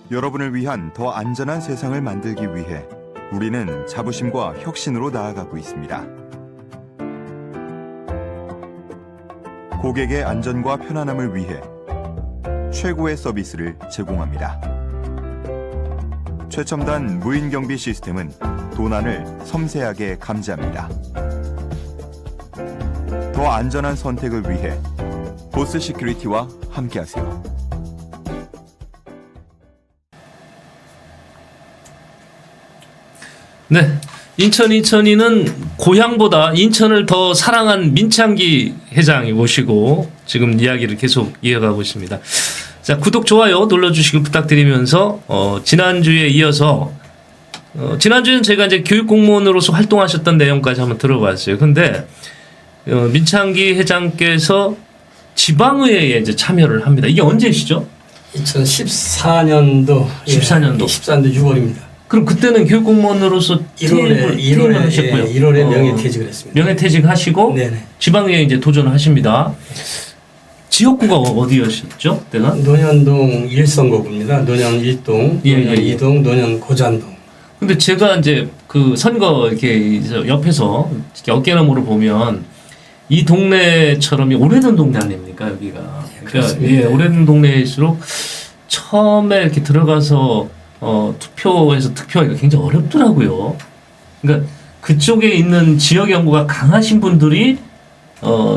여러분을 위한 더 안전한 세상을 만들기 위해 우리는 자부심과 혁신으로 나아가고 있습니다. 고객의 안전과 편안함을 위해 최고의 서비스를 제공합니다. 최첨단 무인경비 시스템은 도난을 섬세하게 감지합니다. 더 안전한 선택을 위해 보스 시큐리티와 함께하세요. 네, 인천이는 고향보다 인천을 더 사랑한 민창기 회장이 모시고 지금 이야기를 계속 이어가고 있습니다. 자, 구독, 좋아요 눌러주시기 부탁드리면서 지난주에 이어서 지난주에는 제가 이제 교육공무원으로서 활동하셨던 내용까지 한번 들어봤어요. 근데 민창기 회장께서 지방의회에 이제 참여를 합니다. 이게 언제시죠? 2014년도 14년도 6월입니다. 그럼 그때는 교육공무원으로서 1월에 하셨고요. 1월에 명예퇴직을 했습니다. 명예퇴직하시고 네네. 지방의회 이제 도전하십니다. 지역구가 어디였죠? 때가? 논현동 1선거구입니다. 논현 1동, 예, 논현 예. 2동, 논현 고잔동. 근데 제가 이제 그 선거 이렇게 옆에서 이렇게 어깨너머로 보면 이 동네처럼 오래된 동네 아닙니까 여기가? 그러니까 예, 오래된 동네일수록 처음에 이렇게 들어가서 투표해서 득표하기가 굉장히 어렵더라고요. 그러니까 그쪽에 있는 지역 연구가 강하신 분들이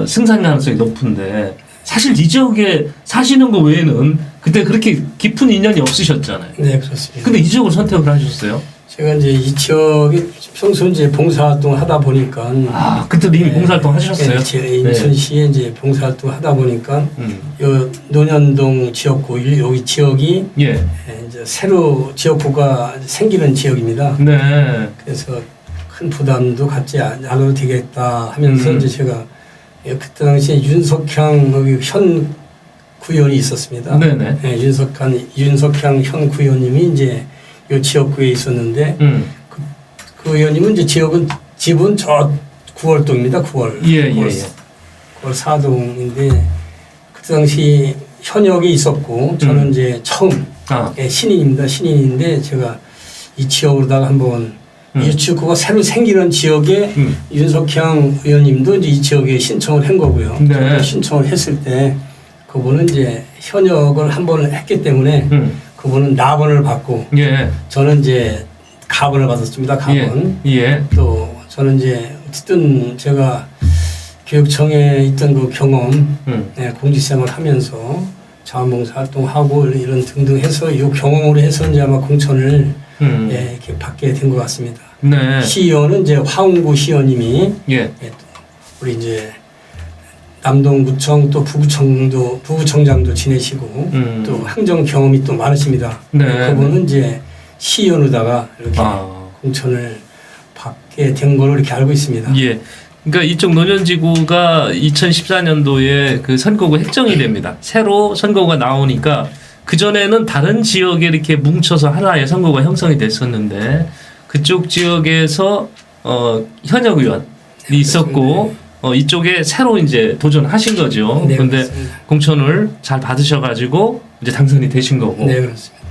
승산 가능성이 높은데 사실 이 지역에 사시는 거 외에는 그때 그렇게 깊은 인연이 없으셨잖아요. 네, 그렇습니다. 근데 이 지역을 선택을 하셨어요? 제가 이제 이 지역에 평소 이제 봉사활동을 하다 보니까 그때도 이미 봉사활동 하셨어요? 제 인천시에 이제 봉사활동 하다 보니까 요 논현동 지역구 여기 지역이 예. 이제 새로 지역구가 생기는 지역입니다. 네. 그래서 큰 부담도 갖지 않아도 되겠다 하면서 이제 제가 그때 당시에 윤석향 현 구의원이 있었습니다. 네네. 네, 윤석향 현 구의원님이 이제 요 지역구에 있었는데 그 의원님은 이제 집은 저 9월동입니다. 9월. 예. 9월 4동인데 그때 당시 현역에 있었고 저는 이제 처음 신인입니다. 신인인데 제가 이 지역으로다가 한번 이 지역구가 새로 생기는 지역에 윤석향 의원님도 이제 이 지역에 신청을 한 거고요. 네. 저도 신청을 했을 때 그분은 이제 현역을 한 번을 했기 때문에 그분은 나번을 받고 저는 이제 가번을 받았습니다. 가번. 예. 또 저는 이제 어쨌든 제가 교육청에 있던 그 경험, 공직생활 하면서 자원봉사 활동하고 이런 등등 해서 이 경험으로 해서 이제 아마 공천을 이렇게 받게 된 것 같습니다. 네. 시의원은 이제 화웅구 시의원님이 또 우리 이제 남동구청 또 부구청장도 지내시고 또 행정 경험이 또 많으십니다. 네. 그분은 이제 시의원으로다가 이렇게 공천을 받게 된 걸로 이렇게 알고 있습니다. 예. 그러니까 이쪽 논현지구가 2014년도에 그 선거구 획정이 됩니다. 새로 선거구가 나오니까 그전에는 다른 지역에 이렇게 뭉쳐서 하나의 선거구가 형성이 됐었는데 그쪽 지역에서 현역 의원이 있었고 이쪽에 새로 이제 도전하신 거죠. 네, 그런데 그렇습니다. 공천을 잘 받으셔가지고 이제 당선이 되신 거고. 네, 그렇습니다.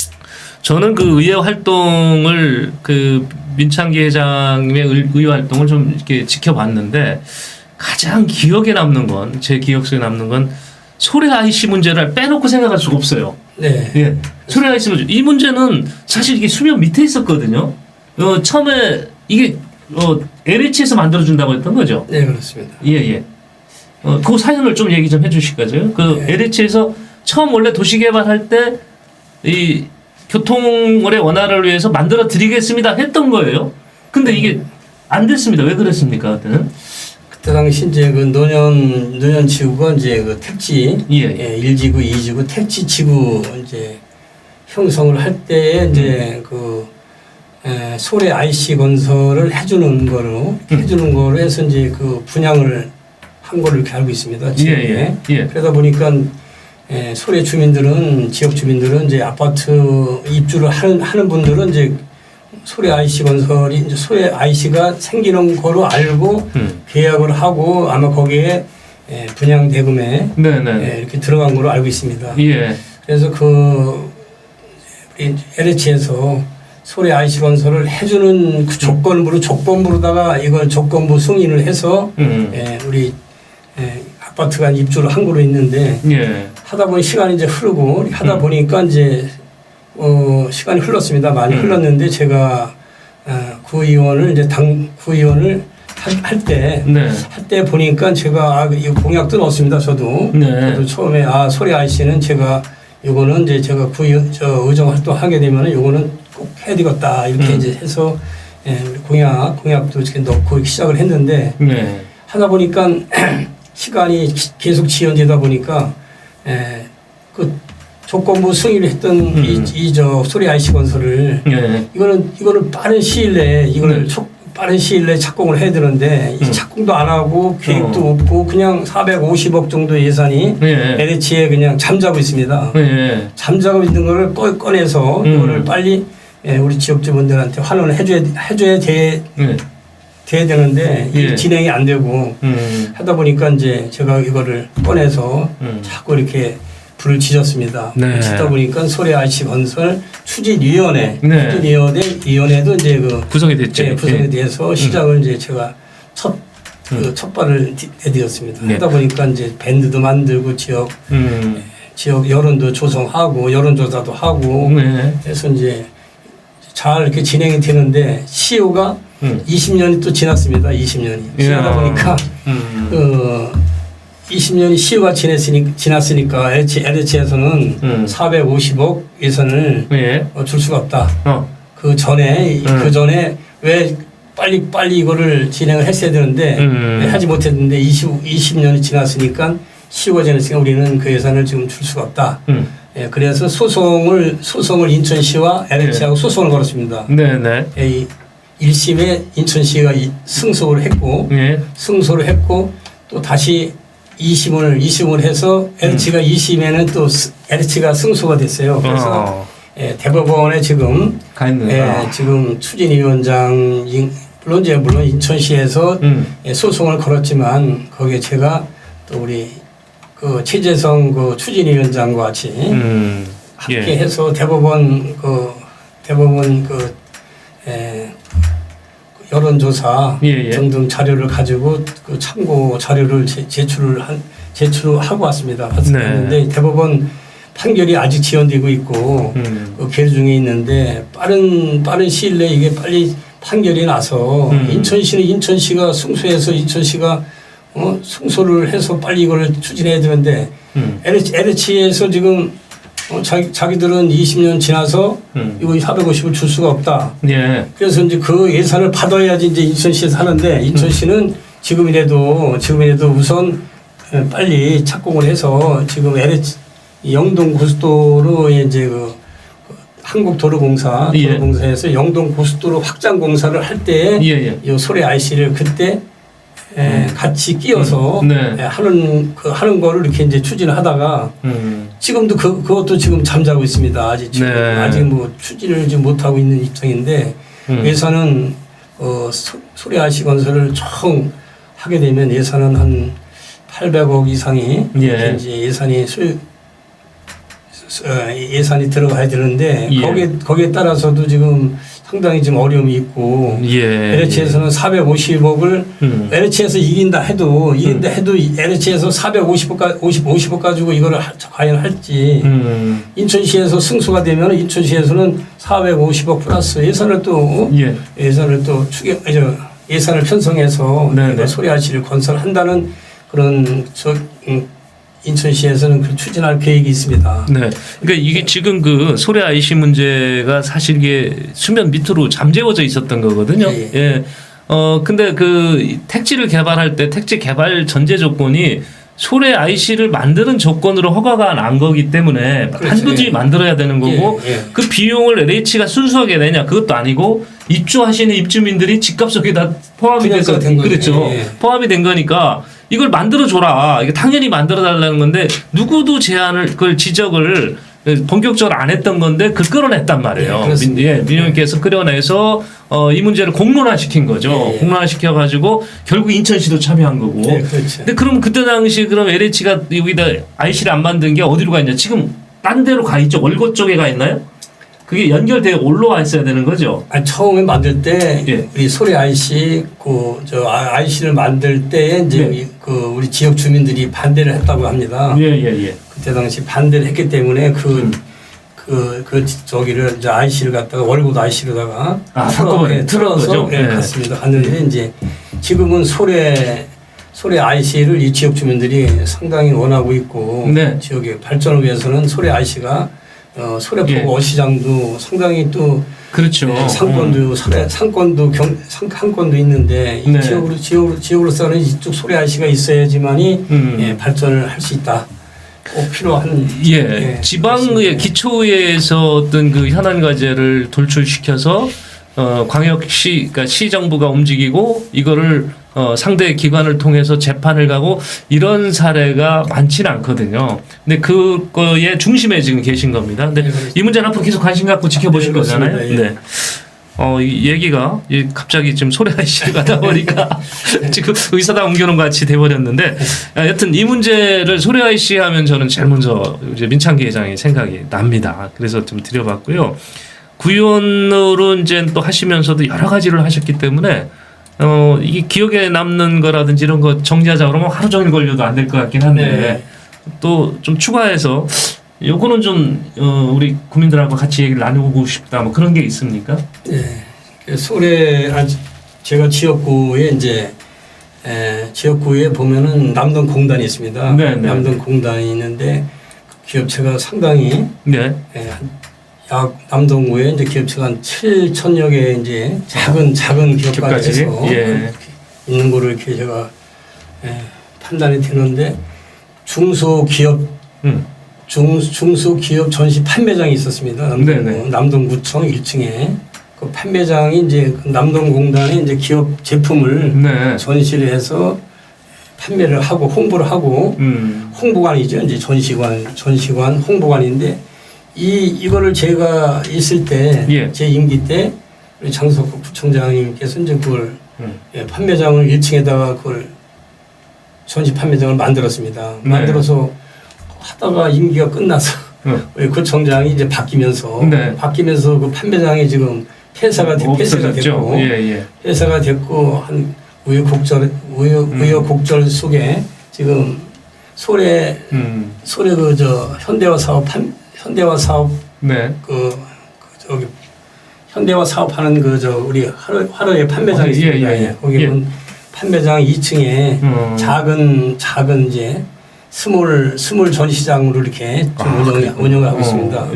저는 그 의회 활동을 그 민창기 회장님의 의회 활동을 좀 이렇게 지켜봤는데 가장 기억에 남는 건 제 기억 속에 남는 건 소래 IC 문제를 빼놓고 생각할 수가 없어요. 네. 예. 소래 IC 문제. 이 문제는 사실 이게 수면 밑에 있었거든요. 처음에 이게 LH에서 만들어준다고 했던 거죠. 네, 그렇습니다. 예. 그 사연을 좀 얘기 좀 해주실까요? 그 LH에서 처음 원래 도시개발할 때 이 교통의 원활을 위해서 만들어 드리겠습니다 했던 거예요. 근데 이게 안 됐습니다. 왜 그랬습니까? 그때는? 그때 당시 이제 그 논현 지구가 이제 그 택지 1지구, 2지구 택지 지구 이제 형성을 할 때에 이제 그 소래 IC 건설을 해주는 거로 해서 이제 그 분양을 한 거를 이렇게 알고 있습니다. 지역에. 그러다 보니까 소래 주민들은 지역 주민들은 이제 아파트 입주를 하는 분들은 이제 소래 IC 건설이 이제 소래 IC가 생기는 거로 알고 계약을 하고 아마 거기에 분양 대금에 이렇게 들어간 거로 알고 있습니다. 그래서 그 LH에서 소래 IC 건설을 해주는 그 조건부로다가 이걸 조건부 승인을 해서 우리 아파트가 입주를 한 거로 있는데 하다 보니 시간이 이제 흐르고 하다 보니까 이제 시간이 흘렀습니다. 많이 흘렀는데 제가 구의원을 이제 당 구의원을 할 때 보니까 제가 이 공약도 넣었습니다. 저도 처음에 소래 IC는 제가 요거는 이제 제가 의정 활동하게 되면은 요거는 꼭 해야 되겠다 이렇게 이제 해서 공약도 이렇게 넣고 시작을 했는데 하다 보니까 시간이 계속 지연되다 보니까 그 조건부 승인을 했던 소래 IC 건설을 이거는 빠른 시일 내에 이걸 빠른 시일 내에 착공을 해야 되는데 이 착공도 안 하고 계획도 없고 그냥 450억 정도 예산이 LH에 그냥 잠자고 있습니다. 잠자고 있는 거를 꺼내서 이거를 빨리 우리 지역주민들한테 환원을 해줘야 돼야 되는데 이게 진행이 안 되고 하다 보니까 이제 제가 이거를 꺼내서 자꾸 이렇게 불을 지졌습니다. 짓다 보니까 소래 IC 건설 추진위원회도 이제 구성이 됐죠. 구성이 돼서 시작을 이제 제가 첫 발을 내디뎠습니다. 하다 보니까 이제 밴드도 만들고 지역 여론도 조성하고 여론조사도 하고 해서 이제 잘 이렇게 진행이 되는데 시효가 20년이 또 지났습니다. 20년이 지나다 보니까 20년이 시효가 지났으니까 LH에서는 450억 예산을 줄 수가 없다. 그 전에 왜 빨리 이거를 진행을 했어야 되는데 하지 못했는데 20년이 지났으니까 시효가 지났으니까 우리는 그 예산을 지금 줄 수가 없다. 그래서 소송을 인천시와 LH하고 소송을 걸었습니다. 1심에 인천시가 승소를 했고 또 다시 2심을 해서 LH가 2심에는 또 LH가 승소가 됐어요. 그래서 대법원에 지금 지금 추진위원장 물론 인천시에서 소송을 걸었지만 거기에 제가 또 우리 그 최재성 그 추진위원장과 같이 함께해서 대법원 여론조사 등등 자료를 가지고 그 참고 자료를 제출하고 왔습니다. 그런데 대법원 판결이 아직 지연되고 있고 계류 중에 있는데 빠른 시일 내에 이게 빨리 판결이 나서 인천시가 승소해서 인천시가 승소를 해서 빨리 이걸 추진해야 되는데 LH에서 지금 자기들은 20년 지나서 이거 450을 줄 수가 없다. 그래서 이제 그 예산을 받아야지 이제 인천시에서 하는데 인천시는 지금이라도 우선 빨리 착공을 해서 지금 LH 영동 고속도로 이제 그 한국도로공사에서 영동 고속도로 확장 공사를 할 때 이 소래 IC를 그때 같이 끼어서 하는 거를 이렇게 이제 추진하다가 지금도 그것도 지금 잠자고 있습니다. 아직 뭐 추진을 지금 못 하고 있는 입장인데 예산은 소래 IC 건설을 총 하게 되면 예산은 한 800억 이상이 이제 예산이 들어가야 되는데 거기에 따라서도 지금 상당히 지금 어려움이 있고 LH에서는 450억을 LH에서 이긴다 해도 LH에서 450억 가지고 이거를 과연 할지 인천시에서 승소가 되면 인천시에서는 450억 플러스 예산을 예산을 편성해서 소래 IC를 건설한다는 그런 인천시에서는 그 추진할 계획이 있습니다. 그러니까 이게 지금 그 소래 IC 문제가 사실 이게 수면 밑으로 잠재워져 있었던 거거든요. 근데 그 택지를 개발할 때 택지 개발 전제 조건이 소래 IC를 만드는 조건으로 허가가 난 거기 때문에 반드시 만들어야 되는 거고 그 비용을 LH가 순수하게 내냐 그것도 아니고 입주하시는 입주민들이 집값 속에 다 포함이 돼서 포함이 된 거니까 이걸 만들어줘라. 이게 당연히 만들어달라는 건데 누구도 그걸 지적을 본격적으로 안 했던 건데 그걸 끌어냈단 말이에요. 민영님께서 끌어내서 이 문제를 공론화시킨 거죠. 공론화시켜가지고 결국 인천시도 참여한 거고. 근데 그럼 그때 당시 그럼 LH가 여기다 IC를 안 만든 게 어디로 가 있냐? 지금 딴 데로 가 있죠. 월곶 쪽에 가 있나요? 그게 연결돼 올라와 있어야 되는 거죠. 아니, 처음에 만들 때 예. 우리 소래 IC IC를 만들 때 이제 네. 우리 지역 주민들이 반대를 했다고 합니다. 예. 그때 당시 반대를 했기 때문에 저기를 이제 IC를 갖다가 월급 IC로다가 한꺼번에 틀어서 예. 갔습니다. 갔는데 이제 지금은 소래 IC를 이 지역 주민들이 상당히 원하고 있고 네. 지역의 발전을 위해서는 소래 IC가 소래포구 예. 어시장도 상당히 또 그렇죠. 상권도 상권도 있는데 이 네. 지역으로서는 이쪽 소래 IC가 있어야지만이 발전을 할 수 있다. 꼭 필요한 지방의 기초의회에서 어떤 그 현안 과제를 돌출시켜서 광역시 그러니까 시 정부가 움직이고 이거를 상대 기관을 통해서 재판을 가고 이런 사례가 많지는 않거든요. 근데 그거의 중심에 지금 계신 겁니다. 근데 이 문제는 앞으로 계속 관심 갖고 지켜보실 거잖아요. 예. 네. 이 얘기가 갑자기 지금 소래 IC를 가다 보니까 지금 의사당 옮겨놓은 것 같이 돼버렸는데 여튼 이 문제를 소래 IC 하면 저는 제일 먼저 이제 민창기 회장이 생각이 납니다. 그래서 좀 드려봤고요. 구의원으로 이제 또 하시면서도 여러 가지를 하셨기 때문에 이게 기억에 남는 거라든지 이런 거 정리하자 그러면 하루 종일 걸려도 안 될 것 같긴 한데 또 좀 추가해서 요거는 좀 우리 국민들하고 같이 얘기를 나누고 싶다 뭐 그런 게 있습니까? 네. 제가 지역구에 이제 지역구에 보면은 남동공단이 있습니다. 네네. 남동공단이 있는데 그 기업체가 상당히 네. 약 남동구에 이제 기업체가 한 7,000여 개 이제 작은 기업까지 해서 있는 거를 이렇게 제가 판단이 되는데 중소기업 전시 판매장이 있었습니다. 남동구청 1층에 그 판매장이 이제 남동공단에 이제 기업 제품을 전시를 해서 판매를 하고 홍보를 하고 홍보관이죠. 이제 전시관 홍보관인데 이거를 제가 있을 때 제 임기 때 우리 장석국 부총장님께서 이제 그걸 판매장을 1층에다가 그걸 전시 판매장을 만들었습니다. 만들어서 하다가 임기가 끝나서 구청장이 이제 바뀌면서 그 판매장이 지금 폐사가 됐고 폐사가 됐고 한 우여곡절 속에 지금 소래 현대화 사업하는 우리 하루에 판매장이 있습니다. 거기는 판매장 2층에 작은 이제 스몰 전시장으로 이렇게 좀 운영을 하고 있습니다.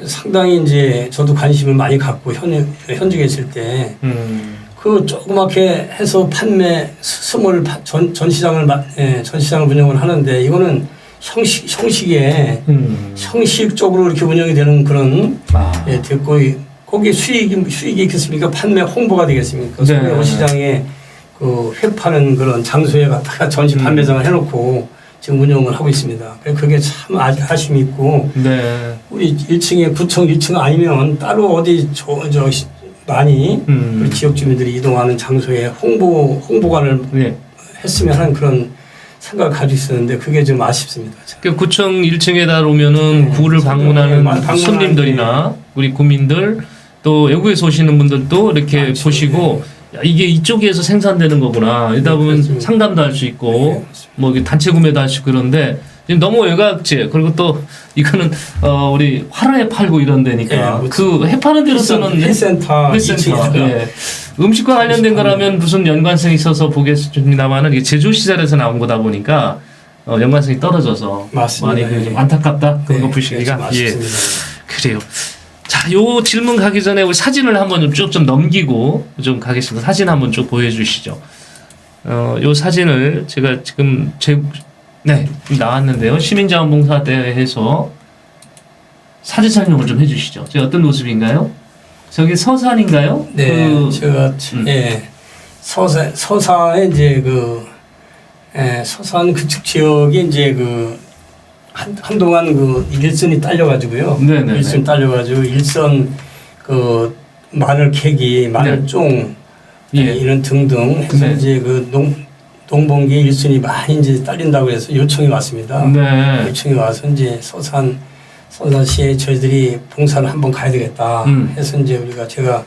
상당히 이제 저도 관심을 많이 갖고 현직에 있을 때 그 조그맣게 해서 스몰 전시장을 운영을 하는데 이거는 형식적으로 이렇게 운영이 되는 그런 됐고 거기에 수익이 있겠습니까? 판매 홍보가 되겠습니까? 소래 어시장에 그 회파는 그런 장소에 갖다가 전시 판매장을 해놓고 지금 운영을 하고 있습니다. 그게 참 아쉬움이 있고 우리 1층에 구청 1층 아니면 따로 어디 많이 우리 지역 주민들이 이동하는 장소에 홍보관을 했으면 하는 그런 생각을 가지고 있었는데 그게 좀 아쉽습니다. 구청 1층에다 오면은 구를 방문하는 손님들이나 우리 국민들 또 외국에서 오시는 분들도 이렇게 보시고 이게 이쪽에서 생산되는 거구나. 이러다 보면 상담도 할 수 있고 뭐 단체 구매도 할 수 있고 그런데 너무 외곽지 그리고 또 이거는 우리 화로에 팔고 이런 데니까 그 해파는 데로 쓰는 회센터 음식과 관련된 거라면 무슨 연관성이 있어서 보겠습니다만은 이게 제조 시설에서 나온 거다 보니까 연관성이 떨어져서 많이 좀 안타깝다 그런 거 보시기가 그래요. 자, 요 질문 가기 전에 우리 사진을 한번 좀 넘기고 좀 가겠습니다. 사진 한번 쭉 보여주시죠. 요 사진을 제가 지금 나왔는데요. 시민자원봉사대회에서 사진 촬영을 좀 해주시죠. 저 어떤 모습인가요? 저기 서산인가요? 네, 제가 서산에 이제 서산 그쪽 지역이 이제 한동안 일선이 딸려가지고요. 일선 딸려가지고 일선 마늘 캐기, 마늘종 이런 등등 해서 이제 농번기 일선이 많이 이제 딸린다고 해서 요청이 왔습니다. 요청이 와서 이제 서산 선산시에 저희들이 봉사를 한번 가야 되겠다 해서 이제 제가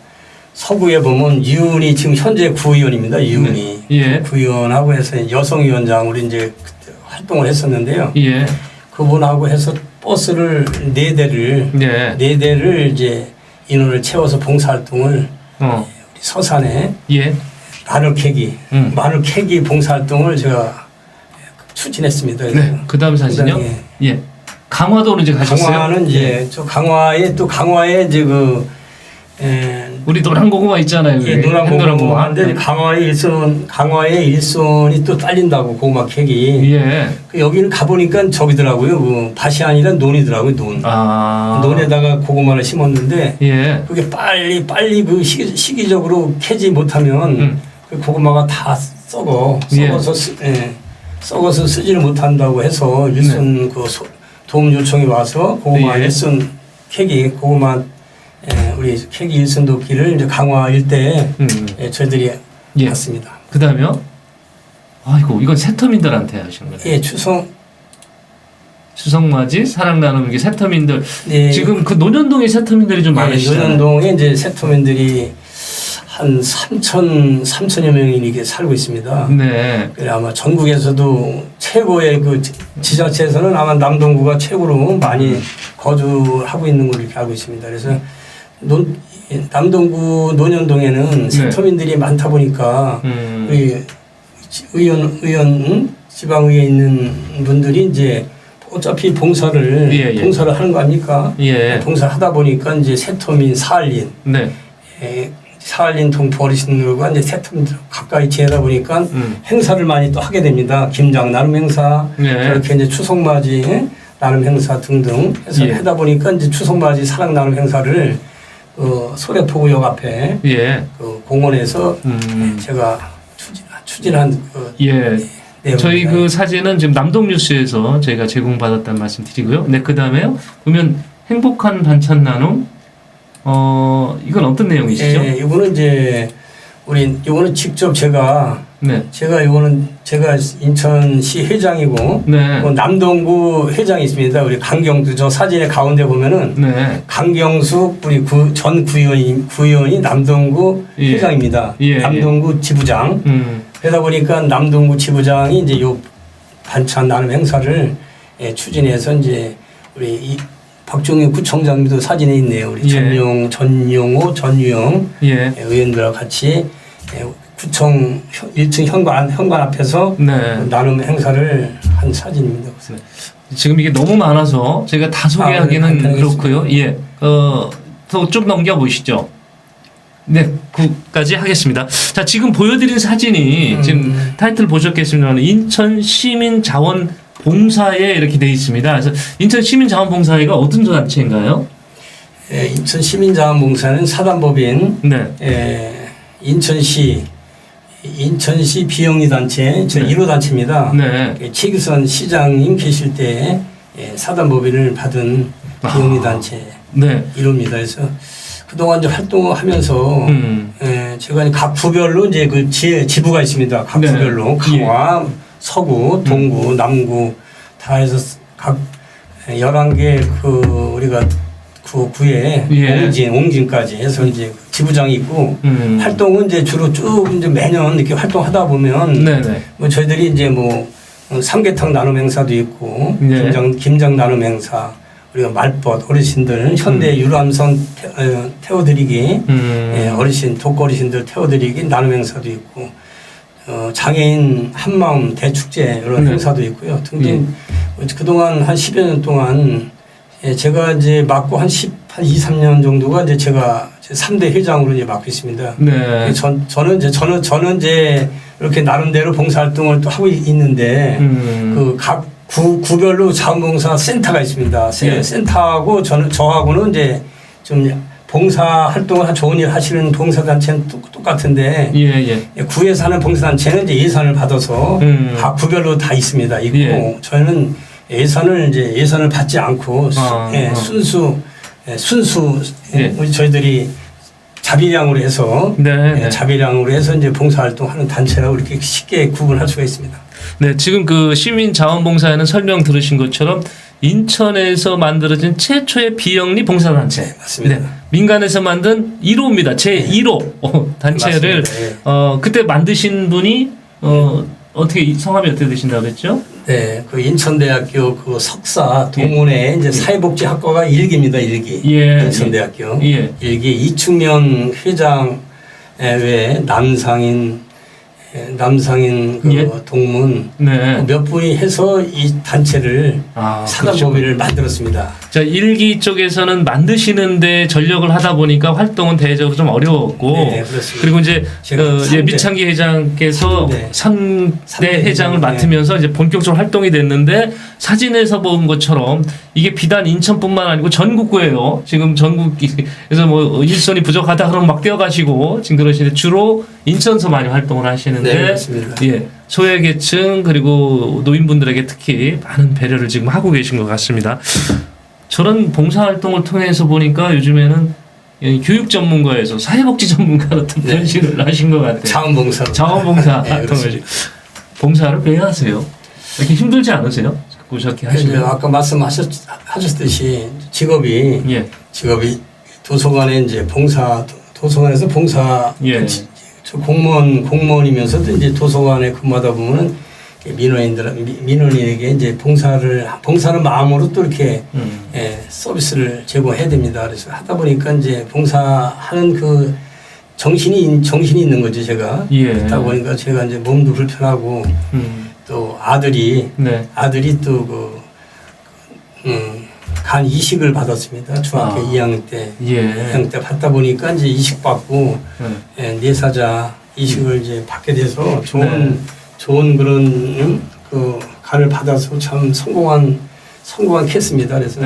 서구에 보면 이윤이 지금 현재 구의원입니다. 이윤이 예. 구의원하고 해서 여성위원장으로 이제 그때 활동을 했었는데요. 예. 그분하고 해서 버스를 4대를 이제 인원을 채워서 봉사활동을 우리 서산에 예. 마늘 캐기 봉사활동을 제가 추진했습니다. 네. 그 다음 사진요? 예. 강화도로 이제 가셨어요? 강화는 이제 저 강화에 이제 우리 노란 고구마 있잖아요. 예, 노란 고구마인데 강화의 일손이 또 딸린다고 고구마 캐기. 예. 여기는 가보니까 저기더라고요. 그 밭이 아니라 논이더라고요. 논. 논에다가 고구마를 심었는데 예. 그게 빨리 그 시기적으로 캐지 못하면 그 고구마가 다 썩어서 쓰지를 못한다고 해서 일손 그 도움 요청이 와서 고구마 일손 캐기 고구마 우리 캐기 일손 돕기를 이제 강화 일대에 저희들이 갔습니다. 그 다음에요? 아이고 이건 새터민들한테 하시는 거예요? 예, 추석맞이 사랑 나눔 이게 새터민들 네. 지금 그 논현동에 새터민들이 좀 많으시잖아요. 논현동에 이제 새터민들이 한 3천여 명이 이렇게 살고 있습니다. 네. 아마 전국에서도 최고의 그 지자체에서는 아마 남동구가 최고로 많이 거주하고 있는 걸로 이렇게 알고 있습니다. 그래서 남동구 논현동에는 새터민들이 많다 보니까 우리 지방의회에 있는 분들이 이제 어차피 봉사를 하는 거 아닙니까? 예. 봉사하다 보니까 이제 새터민 사할린, 사할린 동포 어르신들과 이제 새터민들 가까이 지내다 보니까 행사를 많이 또 하게 됩니다. 김장 나눔 행사, 그렇게 이제 추석맞이 나눔 행사 등등 해서 하다 보니까 이제 추석맞이 사랑 나눔 행사를 소래포구역 앞에 그 공원에서 제가 추진한 저희 그 사진은 지금 남동뉴스에서 저희가 제공받았다는 말씀 드리고요. 네, 그 다음에요. 보면 행복한 반찬 나눔. 이건 어떤 내용이시죠? 네, 이거는 이제 이거는 직접 제가 인천시 회장이고 남동구 회장이 있습니다. 우리 강경수 저 사진의 가운데 보면은 강경수 우리 전 구의원이 남동구 회장입니다. 남동구 지부장. 그러다 보니까 남동구 지부장이 이제 요 반찬 나눔 행사를 추진해서 이제 우리 박종희 구청장님도 사진에 있네요. 우리 전용호, 전유영 의원들과 같이 구청 1층 현관 앞에서 나눔 행사를 한 사진입니다. 지금 이게 너무 많아서 제가 다 소개하기는 그렇고요. 예, 더 쭉 넘겨 보시죠. 네, 그까지 하겠습니다. 자, 지금 보여드린 사진이 지금 타이틀 보셨겠습니다만 인천 시민 자원 봉사회 이렇게 돼 있습니다. 그래서 인천 시민 자원 봉사회가 어떤 단체인가요? 인천 시민 자원 봉사는 사단법인 인천시 비영리 단체 1호 단체입니다. 최규선 시장님 계실 때 사단법인을 받은 비영리 단체 1호입니다. 그래서 그동안 이제 활동을 하면서 제가 각 구별로 이제 그 지부가 있습니다. 각 구별로 강화, 서구, 동구, 남구 다 해서 각 11개 우리가 그 구에 옹진까지 해서 이제 지부장이 있고 활동은 이제 주로 쭉 이제 매년 이렇게 활동하다 보면 뭐 저희들이 이제 뭐 삼계탕 나눔 행사도 있고 김장 나눔 행사 우리가 말벗 어르신들 현대 유람선 태워드리기 어르신 독거 어르신들 태워드리기 나눔 행사도 있고 장애인 한마음 대축제 이런 행사도 있고요 등등 그동안 한 10여 년 동안 제가 이제 맡고 한 2, 3년 정도가 이제 제가 3대 회장으로 이제 맡고 있습니다. 저는 이제 이렇게 나름대로 봉사활동을 또 하고 있는데 그 각 구별로 자원봉사 센터가 있습니다. 센터하고 저하고는 이제 좀 봉사활동을 좋은 일 하시는 봉사단체는 똑같은데 구에서 하는 봉사단체는 이제 예산을 받아서 각 구별로 다 있습니다. 있고 저희는 예산을 받지 않고 순수 저희들이 자비량으로 해서 자비량으로 해서 이제 봉사활동하는 단체라고 이렇게 쉽게 구분할 수가 있습니다. 네, 지금 그 시민 자원봉사에는 설명 들으신 것처럼 인천에서 만들어진 최초의 비영리 봉사단체. 네, 맞습니다. 네. 민간에서 만든 1호입니다. 제 1호 단체를 네. 그때 만드신 분이 어떻게 성함이 어떻게 되신다고 그랬죠? 네, 그 인천대학교 그 석사 동문회 이제 사회복지학과가 1기입니다. 1기. 예. 인천대학교. 예. 1기 이충면 회장 외에 남상인 그 예. 동문 네. 몇 분이 해서 이 단체를 사단법인을 만들었습니다. 자, 1기 쪽에서는 만드시는데 전력을 하다 보니까 활동은 대외적으로 좀 어려웠고 네, 그렇습니다. 그리고 이제 민창기 회장께서 3대 회장을 맡으면서 이제 본격적으로 활동이 됐는데 사진에서 본 것처럼 이게 비단 인천뿐만 아니고 전국구예요. 지금 전국에서 뭐 일손이 부족하다 그러면 막 뛰어가시고 지금 그러시는데 주로 인천서 많이 활동을 하시는데 네, 그렇습니다. 예, 소외계층 그리고 노인분들에게 특히 많은 배려를 지금 하고 계신 것 같습니다. 저런 봉사활동을 통해서 보니까 요즘에는 교육 전문가에서 사회복지 전문가로 또 변신을 하신 것 같아요. 자원봉사 네, 활동을 봉사를 왜 하세요? 이렇게 힘들지 않으세요? 자꾸 저렇게 하시면 아까 말씀하셨듯이 직업이 도서관에 이제 도서관에서 봉사 저 공무원이면서도 이제 도서관에 근무하다 보면은 민원인에게 이제 봉사를 마음으로 또 이렇게 서비스를 제공해야 됩니다. 그래서 하다 보니까 이제 봉사하는 그 정신이 있는 거죠, 제가. 그러다 보니까 제가 이제 몸도 불편하고 또 아들이 또 간 이식을 받았습니다. 중학교 2학년 때. 2학년 때 받다 보니까 이제 이식 받고 내사자 이식을 이제 받게 돼서 좋은 그런 그 간을 받아서 참 성공한 케이스입니다. 그래서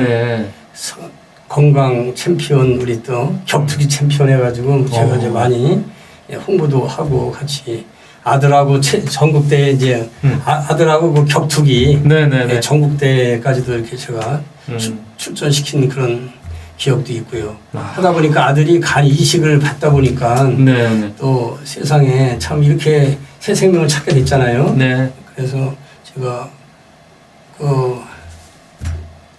건강 챔피언 우리 또 격투기 챔피언 해가지고 제가 이제 많이 홍보도 하고 같이 아들하고 전국대 이제 아들하고 그 격투기 전국대까지도 이렇게 제가 출전시킨 그런 기억도 있고요. 하다 보니까 아들이 간 이식을 받다 보니까 또 세상에 참 이렇게 새 생명을 찾게 됐잖아요. 그래서 제가 그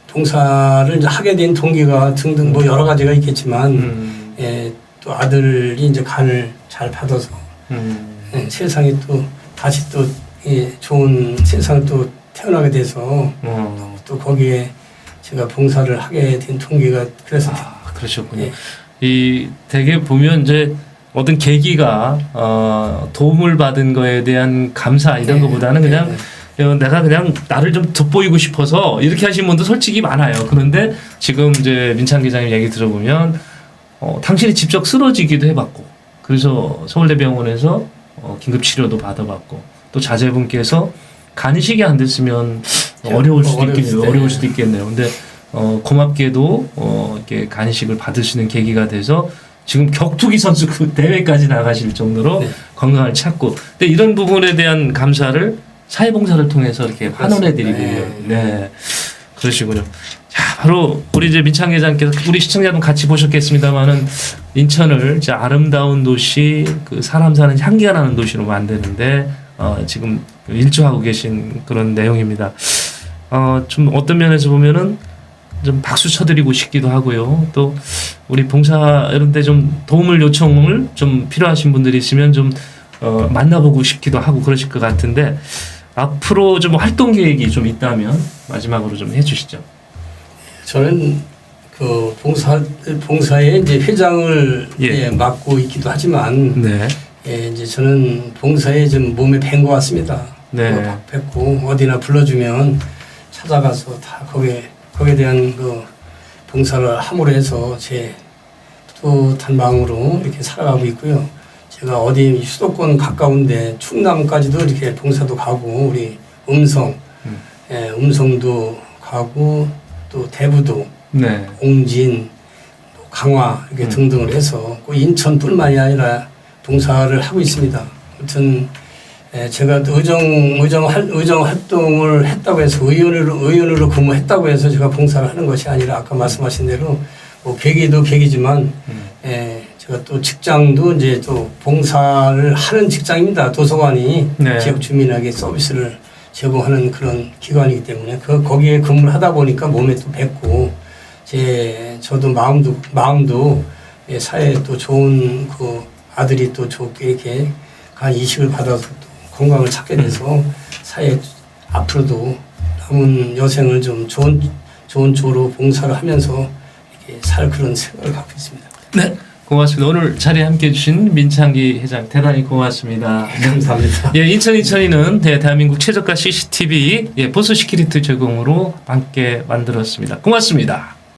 봉사를 이제 하게 된 동기가 등등 뭐 여러 가지가 있겠지만 또 아들이 이제 간을 잘 받아서 세상에 또 다시 또 좋은 세상을 또 태어나게 돼서 또 거기에 제가 봉사를 하게 된 동기가 그래서 그러셨군요. 이 되게 보면 이제 어떤 계기가 도움을 받은 거에 대한 감사 이런 것보다는 그냥 내가 그냥 나를 좀 돋보이고 싶어서 이렇게 하신 분도 솔직히 많아요. 그런데 지금 이제 민창 기자님 얘기 들어보면 당신이 직접 쓰러지기도 해봤고 그래서 서울대병원에서 긴급 치료도 받아봤고 또 자제분께서 간이식이 안 됐으면 어려울 수도 있겠네요. 근데 고맙게도 이렇게 간이식을 받으시는 계기가 돼서 지금 격투기 선수 그 대회까지 나가실 정도로 건강을 찾고 근데 이런 부분에 대한 감사를 사회봉사를 통해서 이렇게 환원해드리고요. 그러시군요. 자, 바로 우리 이제 민창 회장께서 우리 시청자분 같이 보셨겠습니다만은 인천을 이제 아름다운 도시, 그 사람 사는 향기가 나는 도시로 만드는데 지금 일조하고 계신 그런 내용입니다. 좀 어떤 면에서 보면은 좀 박수 쳐드리고 싶기도 하고요. 또 우리 봉사 이런 데 좀 도움을 요청을 좀 필요하신 분들이 있으면 좀 만나보고 싶기도 하고 그러실 것 같은데 앞으로 좀 활동 계획이 좀 있다면 마지막으로 좀 해주시죠. 저는 그 봉사에 이제 회장을 맡고 있기도 하지만 이제 저는 봉사에 좀 몸에 밴 것 같습니다. 뵙고 어디나 불러주면 찾아가서 다 거기에 대한 그 봉사를 함으로 해서 제 뿌듯한 마음으로 이렇게 살아가고 있고요. 제가 어디 수도권 가까운데 충남까지도 이렇게 봉사도 가고 우리 음성도 가고 또 대부도 옹진, 강화 이렇게 등등을 해서 그 인천뿐만이 아니라 봉사를 하고 있습니다. 아무튼 제가 의정 활동을 했다고 해서 의원으로 근무했다고 해서 제가 봉사를 하는 것이 아니라 아까 말씀하신 대로 뭐 계기도 계기지만 제가 또 직장도 이제 또 봉사를 하는 직장입니다. 도서관이 지역 주민에게 서비스를 제공하는 그런 기관이기 때문에 거기에 근무를 하다 보니까 몸에 또 뱉고 저도 마음도 예, 사회에 또 좋은 그 아들이 또 좋게 이렇게 간 이식을 받아서 또 건강을 찾게 돼서 사회 앞으로도 남은 여생을 좀 좋은 쪽으로 봉사를 하면서 이렇게 살 그런 생각을 갖고 있습니다. 네. 고맙습니다. 오늘 자리에 함께해 주신 민창기 회장 대단히 고맙습니다. 감사합니다. 예, 2022는 대한민국 최저가 CCTV 보수 시큐리티 제공으로 함께 만들었습니다. 고맙습니다.